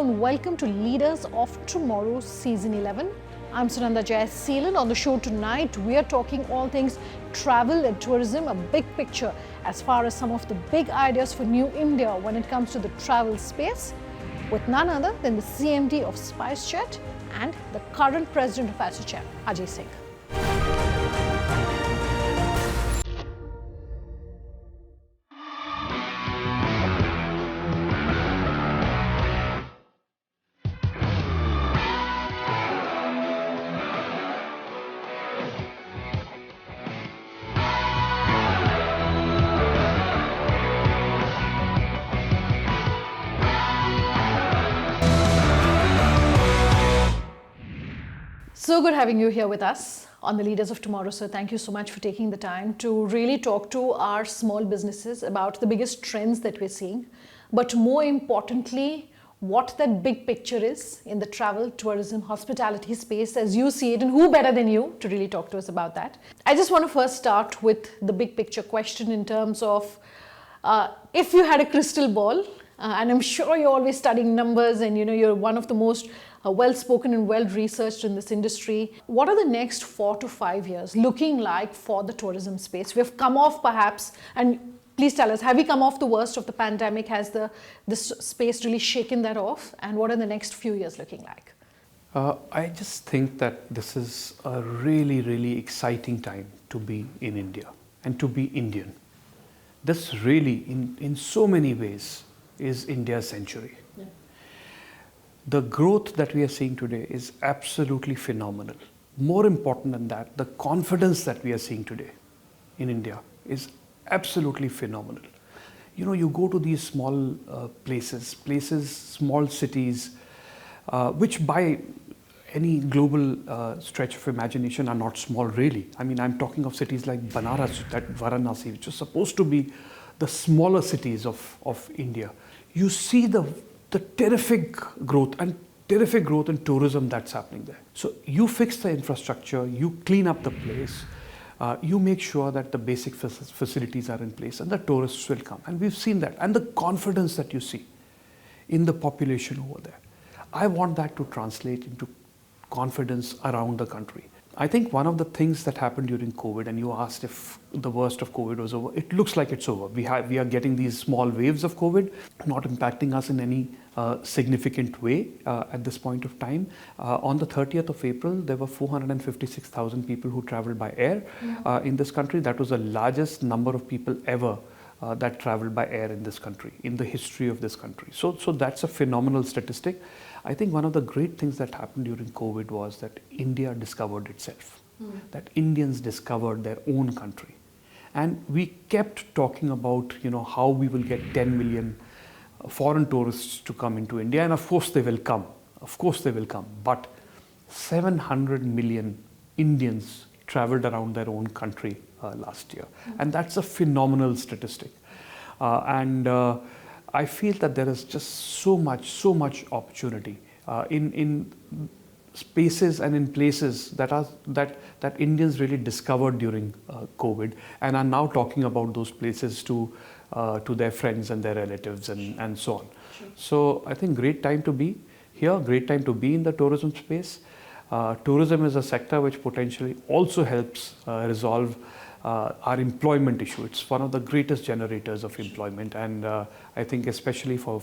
Hello and welcome to Leaders of Tomorrow Season 11. I'm Ajay Singh President. On the show tonight, we are talking all things travel and tourism, a big picture as far as some of the big ideas for New India when it comes to the travel space, with none other than the CMD of SpiceJet and the current president of ASSOCHAM, Ajay Singh. So good having you here with us on the Leaders of Tomorrow. So thank you so much for taking the time to really talk to our small businesses about the biggest trends that we're seeing, but more importantly, what that big picture is in the travel, tourism, hospitality space as you see it, and who better than you to really talk to us about that. I just want to first start with the big picture question in terms of if you had a crystal ball, and I'm sure you're always studying numbers and you're one of the most well-spoken and well-researched in this industry. What are the next 4 to 5 years looking like for the tourism space? We've come off perhaps, and please tell us, have we come off the worst of the pandemic? Has this space really shaken that off? And what are the next few years looking like? I just think that this is a really, really exciting time to be in India and to be Indian. This really, in so many ways, is India's century. Yeah. The growth that we are seeing today is absolutely phenomenal. More important than that, the confidence that we are seeing today in India is absolutely phenomenal. You go to these small places, small cities, which by any global stretch of imagination are not small really. I mean, I'm talking of cities like Banaras, that Varanasi, which is supposed to be the smaller cities of India. You see the terrific growth in tourism that's happening there. So you fix the infrastructure, you clean up the place, you make sure that the basic facilities are in place and the tourists will come. And we've seen that. And the confidence that you see in the population over there. I want that to translate into confidence around the country. I think one of the things that happened during COVID, and you asked if the worst of COVID was over, it looks like it's over. We are getting these small waves of COVID, not impacting us in any significant way at this point of time. On the 30th of April, there were 456,000 people who traveled by air in this country. That was the largest number of people ever that traveled by air in this country, in the history of this country. So that's a phenomenal statistic. I think one of the great things that happened during COVID was that India discovered itself, that Indians discovered their own country. And we kept talking about, how we will get 10 million foreign tourists to come into India. And of course they will come. But 700 million Indians traveled around their own country last year. And that's a phenomenal statistic. I feel that there is just so much opportunity in spaces and in places that Indians really discovered during COVID and are now talking about those places to their friends and their relatives and so on. Sure. So I think great time to be here, great time to be in the tourism space. Tourism is a sector which potentially also helps resolve our employment issue. It's one of the greatest generators of employment, and I think especially for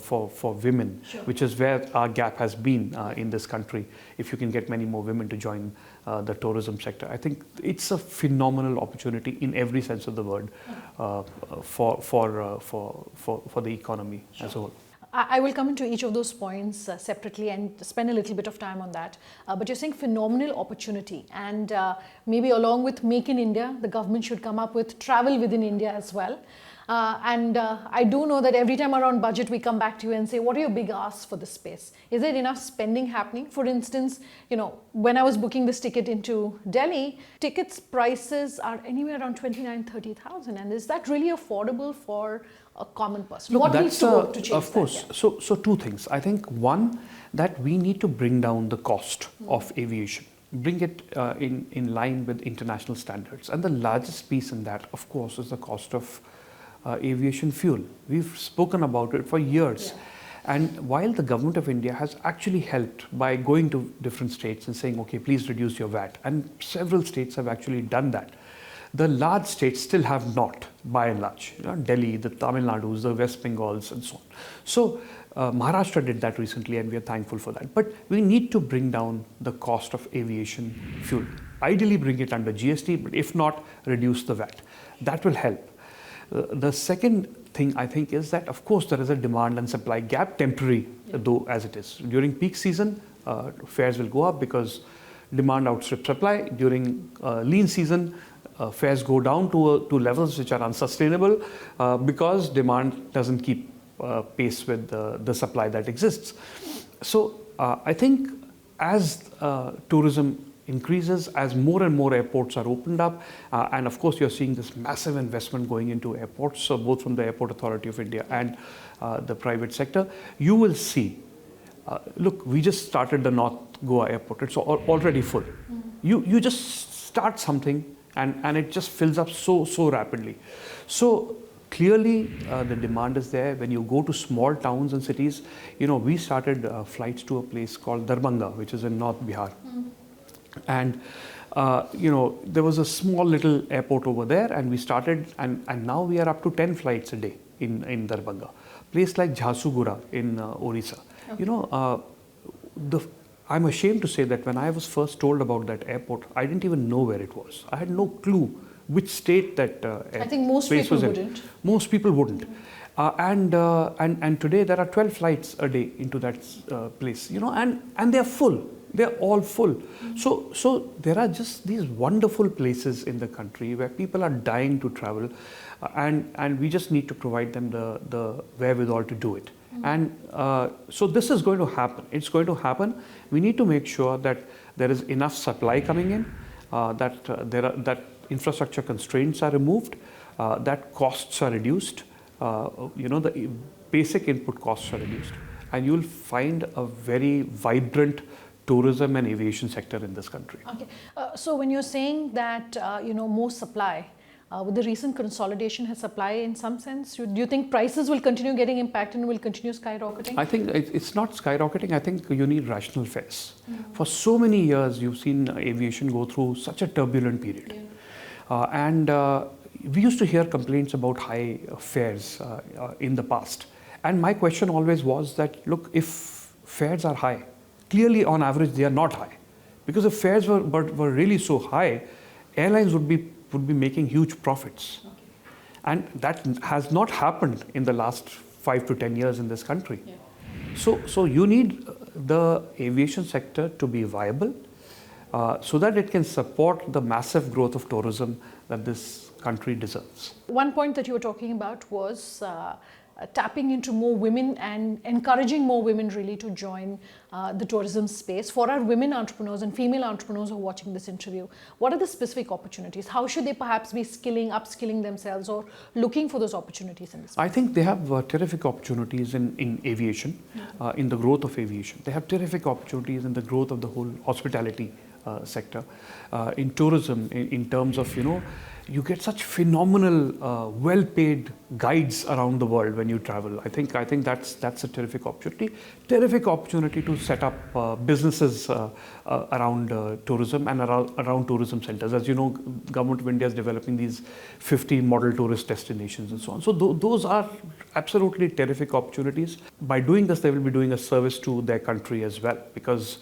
women, sure, which is where our gap has been in this country. If you can get many more women to join the tourism sector, I think it's a phenomenal opportunity in every sense of the word for the economy, sure, as a whole. I will come into each of those points separately and spend a little bit of time on that. But you're saying phenomenal opportunity, and maybe along with Make in India, the government should come up with travel within India as well. I do know that every time around budget, we come back to you and say, what are your big asks for this space? Is there enough spending happening? For instance, when I was booking this ticket into Delhi, tickets prices are anywhere around 29,000-30,000. And is that really affordable for a common person? Look, what needs to work to change of course. that? So two things. I think one, that we need to bring down the cost of aviation. Bring it in line with international standards. And the largest piece in that, of course, is the cost of aviation fuel. We've spoken about it for years. And while the government of India has actually helped by going to different states and saying, okay, please reduce your VAT, and several states have actually done that, the large states still have not, by and large. Delhi, the Tamil Nadus, the West Bengals, and so on. So Maharashtra did that recently, and we are thankful for that. But we need to bring down the cost of aviation fuel. Ideally, bring it under GST, but if not, reduce the VAT. That will help. The second thing I think is that, of course, there is a demand and supply gap, temporary though as it is. During peak season, fares will go up because demand outstrips supply. During lean season, fares go down to levels which are unsustainable because demand doesn't keep pace with the supply that exists. So I think as tourism increases, as more and more airports are opened up, and of course you're seeing this massive investment going into airports, so both from the Airport Authority of India and the private sector, you will see, look, we just started the North Goa airport, it's already full. You just start something and it just fills up so rapidly. So clearly the demand is there. When you go to small towns and cities, we started flights to a place called Darbhanga, which is in North Bihar. And there was a small little airport over there, and we started, and now we are up to 10 flights a day in Darbhanga. Place like Jharsuguda in Orissa. Okay. I'm ashamed to say that when I was first told about that airport, I didn't even know where it was. I had no clue which state that I think most people wouldn't. Most people wouldn't. And today there are 12 flights a day into that place, and they're full. They're all full. So there are just these wonderful places in the country where people are dying to travel, and we just need to provide them the wherewithal to do it. And so this is going to happen. It's going to happen. We need to make sure that there is enough supply coming in, that infrastructure constraints are removed, that costs are reduced, the basic input costs are reduced, and you'll find a very vibrant tourism and aviation sector in this country. Okay. So when you're saying that, more supply, with the recent consolidation, has supply in some sense, do you think prices will continue getting impacted and will continue skyrocketing? I think it's not skyrocketing. I think you need rational fares. For so many years, you've seen aviation go through such a turbulent period. And we used to hear complaints about high fares in the past. And my question always was that, look, if fares are high, clearly on average they are not high. Because if fares were really so high, airlines would be making huge profits. Okay. And that has not happened in the last 5 to 10 years in this country. Yeah. So you need the aviation sector to be viable so that it can support the massive growth of tourism that this country deserves. One point that you were talking about was tapping into more women and encouraging more women really to join the tourism space. For our women entrepreneurs and female entrepreneurs who are watching this interview, what are the specific opportunities? How should they perhaps be upskilling themselves or looking for those opportunities in this space? I think they have terrific opportunities in aviation, in the growth of aviation. They have terrific opportunities in the growth of the whole hospitality sector, in tourism, in terms of, you get such phenomenal, well-paid guides around the world when you travel. I think that's a terrific opportunity. Terrific opportunity to set up businesses around tourism and around tourism centers. As you know, Government of India is developing these 50 model tourist destinations and so on. So those are absolutely terrific opportunities. By doing this, they will be doing a service to their country as well, because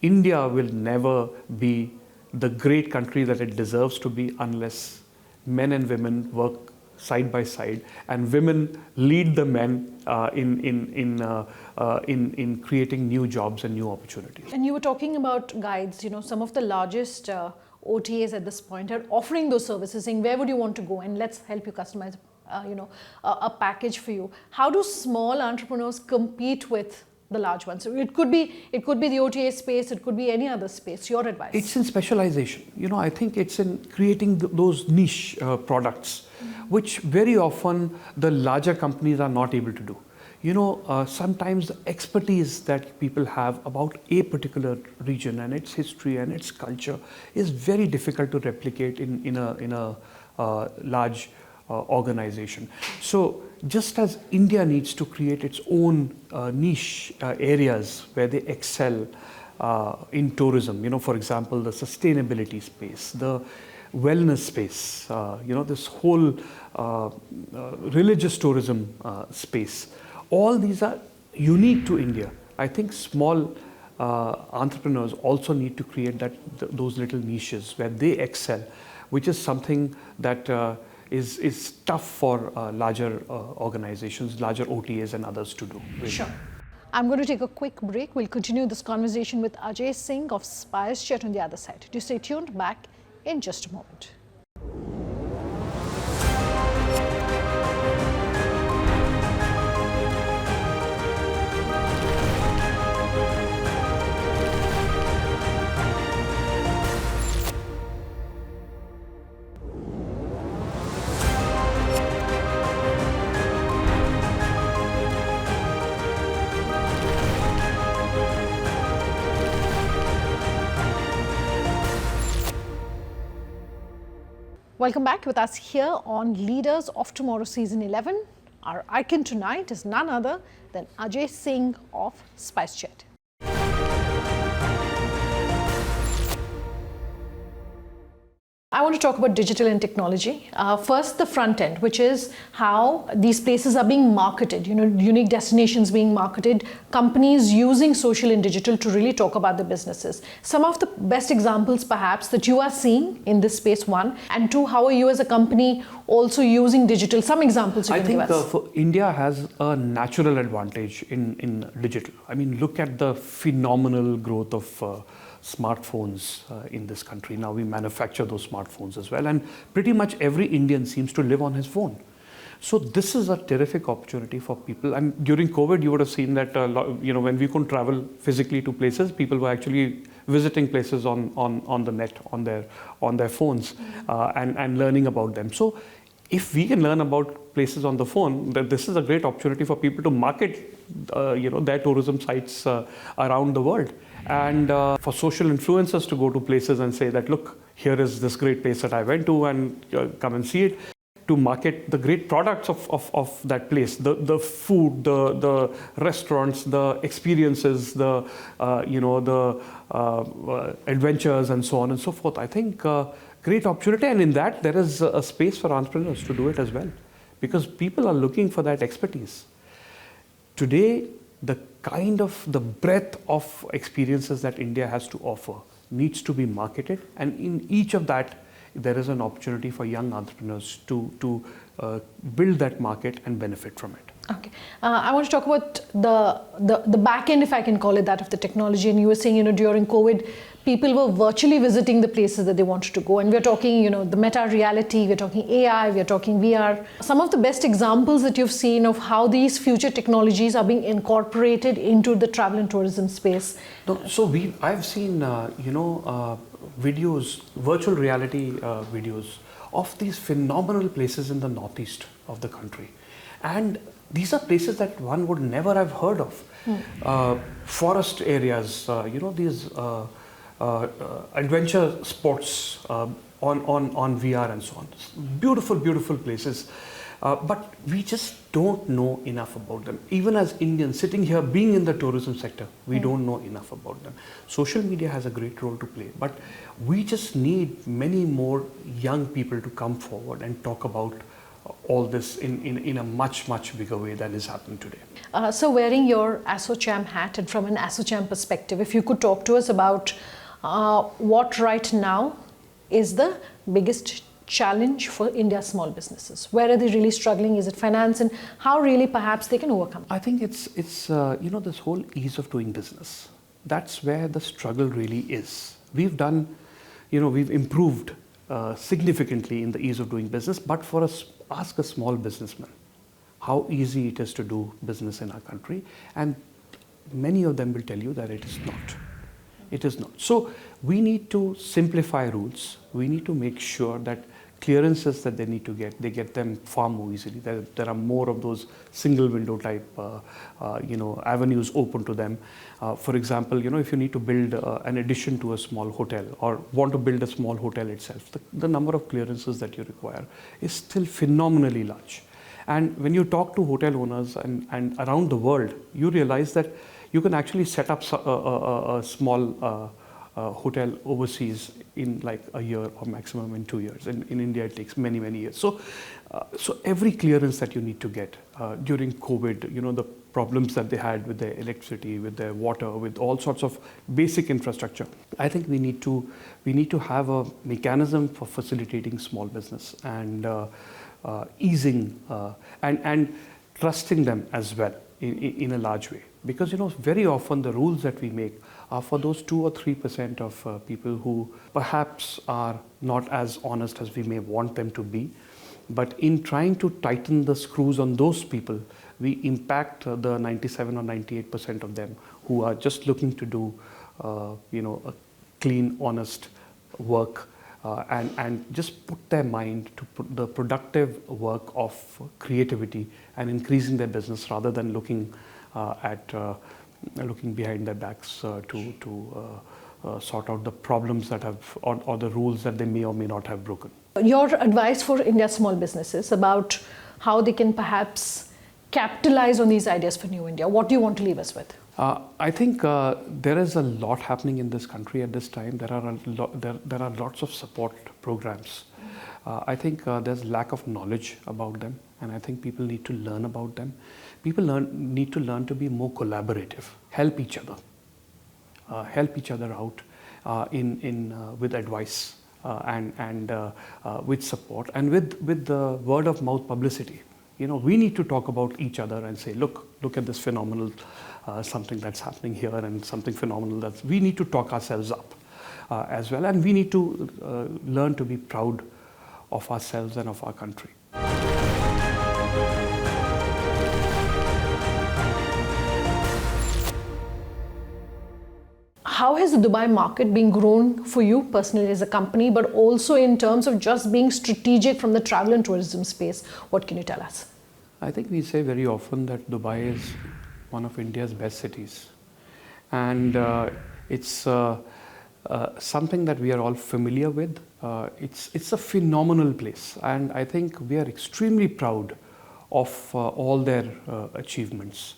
India will never be the great country that it deserves to be unless men and women work side by side and women lead the men in creating new jobs and new opportunities. And you were talking about guides. Some of the largest OTAs at this point are offering those services, saying where would you want to go, and let's help you customize a package for you. How do small entrepreneurs compete with the large ones? So it could be the OTA space, it could be any other space. Your advice? It's in specialization. I think it's in creating those niche products, which very often the larger companies are not able to do. Sometimes the expertise that people have about a particular region and its history and its culture is very difficult to replicate in a large organization. So just as India needs to create its own niche areas where they excel in tourism, for example, the sustainability space, the wellness space, this whole religious tourism space. All these are unique to India. I think small entrepreneurs also need to create those little niches where they excel, which is something that is tough for larger organizations, larger OTAs and others to do. Really. Sure. I'm going to take a quick break. We'll continue this conversation with Ajay Singh of SpiceJet on the other side. Do stay tuned. Back in just a moment. Welcome back. With us here on Leaders of Tomorrow Season 11. Our icon tonight is none other than Ajay Singh of SpiceJet. I want to talk about digital and technology. First, the front end, which is how these places are being marketed, unique destinations being marketed, companies using social and digital to really talk about the businesses. Some of the best examples perhaps that you are seeing in this space, one, and two, how are you as a company also using digital? Some examples you can give us. I think India has a natural advantage in digital. I mean, look at the phenomenal growth of smartphones in this country. Now we manufacture those smartphones as well, and pretty much every Indian seems to live on his phone. So this is a terrific opportunity for people. And during COVID, you would have seen that when we couldn't travel physically to places, people were actually visiting places on the net, on their phones, and learning about them. So if we can learn about places on the phone, then this is a great opportunity for people to market their tourism sites around the world. And for social influencers to go to places and say that, look, here is this great place that I went to, and come and see it, to market the great products of that place, the food, the restaurants, the experiences, the adventures and so on and so forth. I think great opportunity, and in that there is a space for entrepreneurs to do it as well, because people are looking for that expertise. Today, the breadth of experiences that India has to offer needs to be marketed, and in each of that there is an opportunity for young entrepreneurs to build that market and benefit from it. Okay, I want to talk about the back end, if I can call it that, of the technology. And you were saying, during COVID, people were virtually visiting the places that they wanted to go. And we're talking, the meta reality, we're talking AI, we're talking VR. Some of the best examples that you've seen of how these future technologies are being incorporated into the travel and tourism space. No, so I've seen, videos, virtual reality videos of these phenomenal places in the northeast of the country. And these are places that one would never have heard of. Forest areas, these adventure sports on VR and so on. Beautiful, beautiful places. But we just don't know enough about them. Even as Indians sitting here, being in the tourism sector, we don't know enough about them. Social media has a great role to play, but we just need many more young people to come forward and talk about all this in a much, much bigger way than is happening today. So wearing your ASSOCHAM hat, and from an ASSOCHAM perspective, if you could talk to us about what right now is the biggest challenge for India's small businesses. Where are they really struggling? Is it finance, and how really perhaps they can overcome? I think it's this whole ease of doing business. That's where the struggle really is. We've improved significantly in the ease of doing business, but for us, ask a small businessman how easy it is to do business in our country, and many of them will tell you that it is not. It is not. So we need to simplify rules. We need to make sure that clearances that they need to get, they get them far more easily. There are more of those single window type avenues open to them. For example, if you need to build an addition to a small hotel or want to build a small hotel itself, the number of clearances that you require is still phenomenally large. And when you talk to hotel owners and around the world, you realize that you can actually set up a small hotel overseas in like a year or maximum in 2 years. In India, it takes many, many years. So every clearance that you need to get during COVID, the problems that they had with their electricity, with their water, with all sorts of basic infrastructure. I think we need to have a mechanism for facilitating small business and easing and trusting them as well in a large way. Because very often the rules that we make are for those 2 or 3% of people who perhaps are not as honest as we may want them to be. But in trying to tighten the screws on those people, we impact the 97 or 98% of them who are just looking to do a clean, honest work and just put their mind to the productive work of creativity and increasing their business rather than looking behind their backs to sort out the problems that have or the rules that they may or may not have broken. Your advice for India's small businesses about how they can perhaps capitalize on these ideas for New India. What do you want to leave us with? I think there is a lot happening in this country at this time. There are lots of support programs. I think there's lack of knowledge about them, and I think people need to learn about them. People need to learn to be more collaborative, help each other out with advice and with support and with the word of mouth publicity. We need to talk about each other and say, look at this phenomenal something that's happening here and something phenomenal we need to talk ourselves up as well, and we need to learn to be proud of ourselves and of our country. How has the Dubai market been grown for you personally as a company, but also in terms of just being strategic from the travel and tourism space? What can you tell us? I think we say very often that Dubai is one of India's best cities. And it's something that we are all familiar with. It's a phenomenal place. And I think we are extremely proud of all their achievements.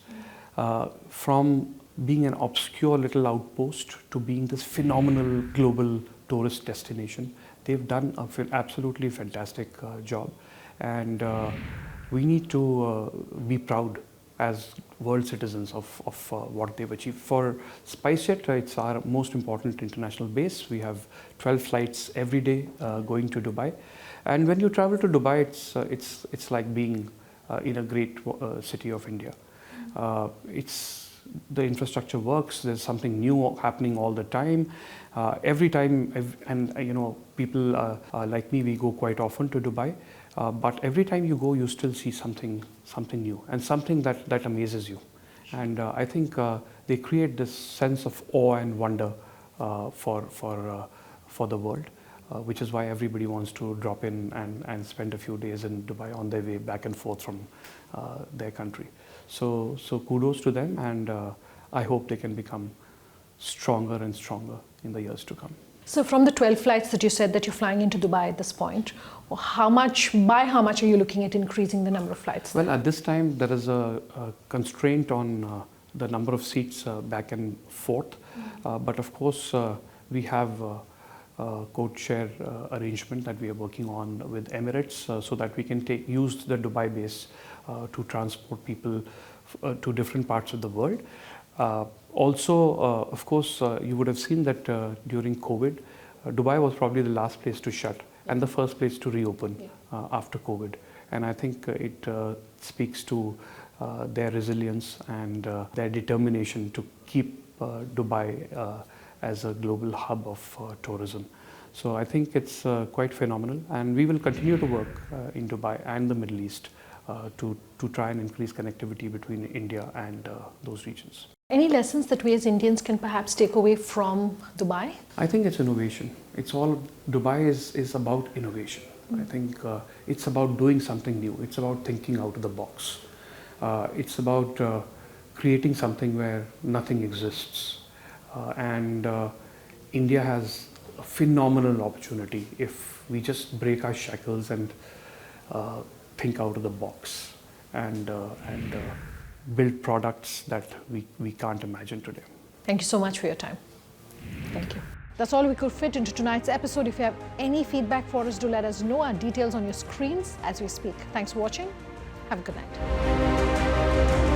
From being an obscure little outpost to being this phenomenal global tourist destination. They've done an absolutely fantastic job, and we need to be proud as world citizens of what they've achieved. For SpiceJet, it's our most important international base. We have 12 flights every day going to Dubai, and when you travel to Dubai, it's like being in a great city of India. The infrastructure works. There's something new happening all the time. Every time, people like me, we go quite often to Dubai. But every time you go, you still see something new and something that amazes you. And I think they create this sense of awe and wonder for the world, which is why everybody wants to drop in and spend a few days in Dubai on their way back and forth from their country. So kudos to them, and I hope they can become stronger and stronger in the years to come. So from the 12 flights that you said that you're flying into Dubai at this point, by how much are you looking at increasing the number of flights? Well, at this time, there is a constraint on the number of seats back and forth. But of course, we have a code share arrangement that we are working on with Emirates so that we can use the Dubai base to transport people to different parts of the world. Also, of course, you would have seen that during COVID, Dubai was probably the last place to shut and the first place to reopen after COVID. And I think it speaks to their resilience and their determination to keep Dubai as a global hub of tourism. So I think it's quite phenomenal, and we will continue to work in Dubai and the Middle East to try and increase connectivity between India and those regions. Any lessons that we as Indians can perhaps take away from Dubai? I think it's innovation. Dubai is about innovation. I think it's about doing something new. It's about thinking out of the box. It's about creating something where nothing exists. And India has a phenomenal opportunity if we just break our shackles and think out of the box and build products that we can't imagine today. Thank you so much for your time. Thank you. That's all we could fit into tonight's episode. If you have any feedback for us, do let us know. Our details on your screens as we speak. Thanks for watching. Have a good night.